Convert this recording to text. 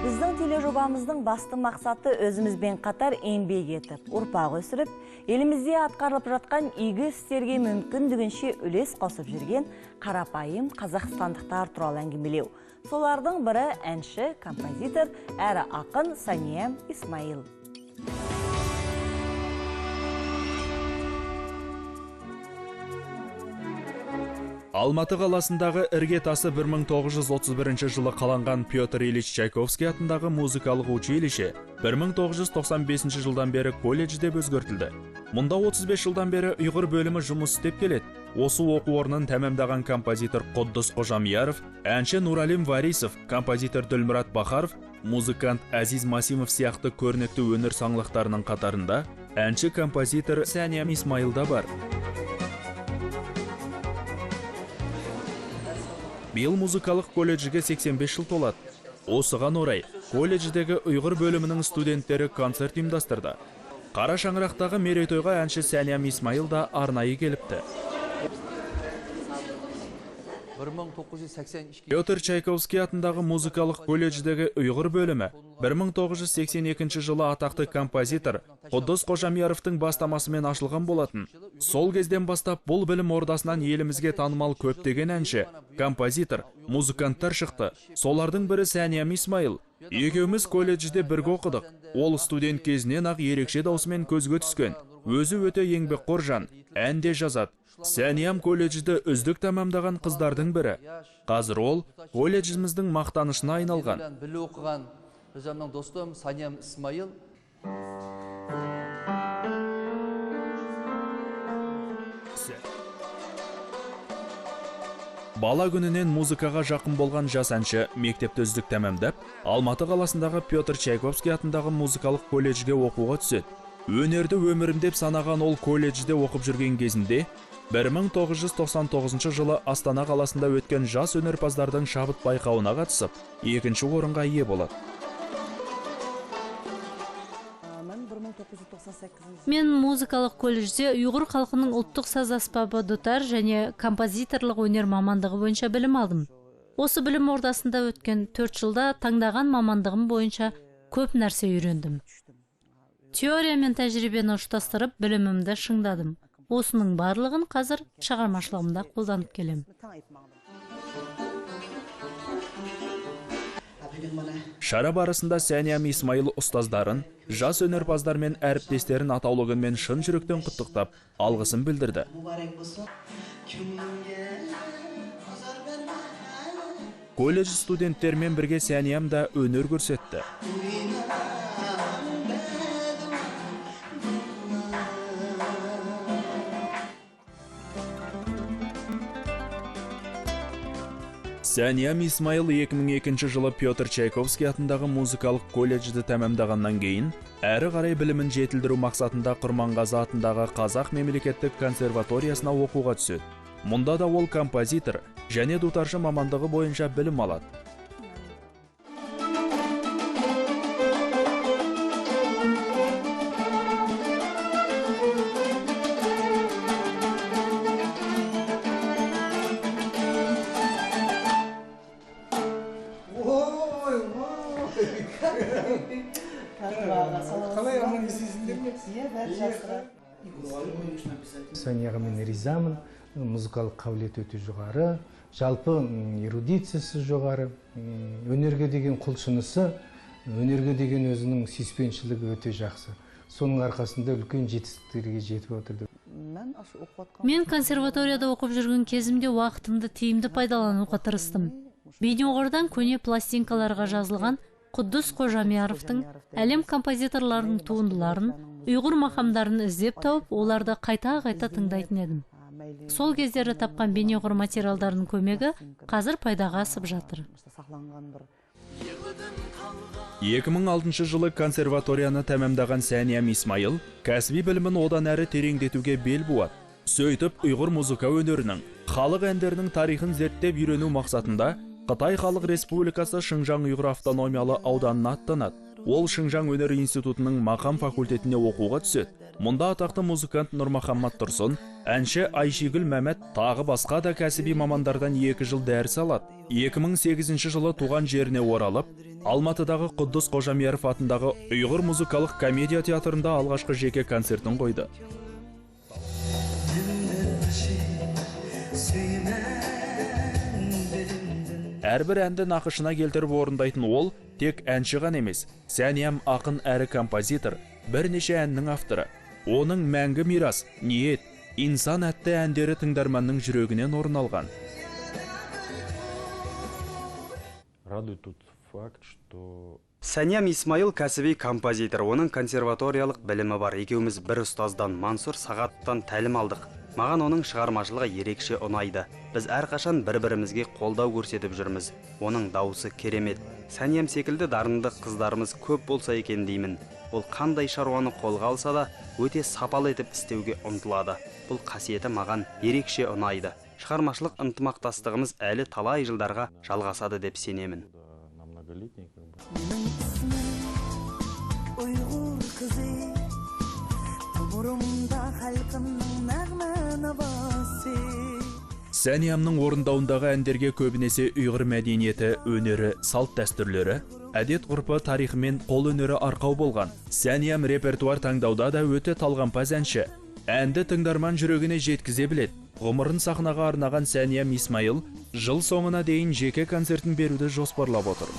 Біздің тележобамыздың басты мақсаты өзімізбен қатар еңбек етіп, ұрпақ өсіріп, елімізде атқарылып жатқан игі істерге мүмкіндігінше үлес қосып жүрген қарапайым қазақстандықтар туралы әңгімелеу. Солардың бірі әнші, композитор, әрі ақын Сания Исмаил. Алматы қаласындағы іргетасы 1931 жылы қаланған Петр Ильич Чайковский атындағы музыкалық училище 1995 жылдан бері колледж деп өзгертілді. Мұнда 35 жылдан бері ұйғыр бөлімі жұмыс істеп келеді. Осы оқу орнын тәмамдаған композитор Құддыс Қожамияров, әнші Нуралим Варисов, композитор Дүлмұрат Бахаров, музыкант Азиз Масимов сияқты көрнекті өнер саңлақтарының қатарында әнші композитор Сания Исмаил да бар. Биыл музыкалық колледжге 85 жыл толады. Осыған орай, колледждегі ұйғыр бөлімінің студенттері концерт ұйымдастырды. Қара шаңырақтағы мерейтойға әнші Сания Исмаил да арнайы келіпті. Петр Чайковский атындағы музыкалық колледждегі ұйғыр бөлімі 1982 жылы атақты композитор Құддыс Қожамияровтың бастамасымен ашылған болатын. Сол кезден бастап бұл білім ордасынан елімізге танымал көптеген әнші, композитор, музыканттар шықты. Солардың бірі Сания Исмаил. Екеуміз колледжде бірге оқыдық. Ол студент кезінен ақ ерекше даусымен көзге түскен. Өзі өте еңбекқор жан, ән де жазады. Сәниям колледжді үздік тәмамдаған қыздардың бірі. Қазір ол колледжіміздің мақтанышына айналған. Өзімнің достым Сания Исмаил. Бала күнінен музыкаға жақын болған жас әнші мектепті үздік тәмамдап, Алматы қаласындағы Петр Чайковский атындағы музыкалық колледжге оқуға түседі. Өнерді өмірім деп санаған ол колледжде оқып жүрген кезінде 1999 жылы Астана қаласында өткен жас өнерпаздардың шабыт байқауына қатысып, екінші орынға ие болады. Мен музыкалық колледжде ұйғыр халқының ұлттық саз аспабы дутар және композиторлық өнер мамандығы бойынша білім алдым. Осы білім ордасында өткен 4 жылда таңдаған мамандығым бойынша көп нәрсе үйрендім. Теория мен тәжірибені ұштастырып, білімімді шыңдадым. Осының барлығын қазір шығармашылығымда қолданып келем. Шара барысында Сания Исмаил ұстаздарын, жас өнерпаздар мен әріптестерін атаулы күнмен шын жүректен құттықтап, алғысын білдірді. Колледж студенттермен бірге Сәниям да өнер көрсетті. Сания Исмаил 2002 жылы Петр Чайковский атындағы музыкалық колледжді тәмамдағаннан кейін, әрі қарай білімін жетілдіру мақсатында Құрманғазы атындағы Қазақ мемлекеттік консерваториясына оқуға түседі. Мұнда да ол композитор және дутаршы мамандығы бойынша білім алады. Санияға мен ризамын, музыкалық қабілеті өте жоғары, жалпы эрудициясы жоғары, өнерге деген құлшынысы, өнерге деген өзінің сүйіспеншілігі өте жақсы. Соның арқасында үлкен жетістіктерге жетіп отырды. Мен консерваторияда оқып жүрген кезімде уақытымды тиімді пайдалануға тырыстым. Бейнеғордан көне пластинкаларға жазылған Құддыс Қожамияровтың әлем композиторларының туындыларын, ұйғыр мақамдарын іздеп тауып, оларды қайта-қайта тыңдайтын едім. Сол кездері тапқан бейнеғор материалдардың көмегі қазір пайдаға асып жатыр. 2006 жылы консерваторияны тәмамдаған Сания Исмаил кәсіби білімін одан әрі тереңдетуге бел буады. Сөйтіп, ұйғыр музыка өнерінің, халық әндерінің тарихын зерттеп үйрену мақсатында Қытай Халық Республикасы Шыңжаң ұйғыр автономиялы ауданына аттанады. Ол Шыңжаң өнер институтының мақам факультетіне оқуға түседі. Мұнда атақты музыкант Нұрмахаммат Тұрсын, әнші Айшигүл Мәмәт тағы басқа да кәсіби мамандардан 2 жыл дәріс алады. 2008 жылы туған жеріне оралып, Алматыдағы Құддыс Қожамияров атындағы Ұйғыр музыкалық комедия театрында алғашқы жеке концертін қойды. Әрбір әнді нақышына келтіріп орындайтын ол тек әнші ғана емес, Сәниям ақын әрі композитор, бірнеше әннің авторы. Оның мәңгі мирас, ниет, инсан әтті әндері тыңдарманның жүрегінен орын алған. Радует тот факт, что Сәниям Исмаил кәсіби композитор, оның консерваториялық білімі бар. Екеуміз бір ұстаздан, Мансұр Сағаттан тәлім алдық. Маған оның шығармашылығы ерекше ұнайды. Біз әрқашан бір-бірімізге қолдау көрсетіп жүрміз. Оның дауысы керемет. Сәниям секілді дарынды қыздарымыз көп болса екен деймін. Ол қандай шаруаны қолға алса да, өте сапалы етіп істеуге ұмтылады. Бұл қасиеті маған ерекше ұнайды. Шығармашылық ынтымақтастығымыз әлі талай жылдарға жалғасады деп сенемін. на многолетний Сәниямның орындауындағы әндерге көбінесе ұйғыр мәдениеті, өнері, салт дәстүрлері, әдет ғұрпы тарихы мен қол өнері арқау болған. Сәниям репертуар таңдауда да өте талғампаз әнші. Әнді тыңдарман жүрегіне жеткізе біледі. Ғұмырын сахнаға арнаған Сәниям Исмаил жыл соңына дейін жеке концертін беруді жоспарлап отыр.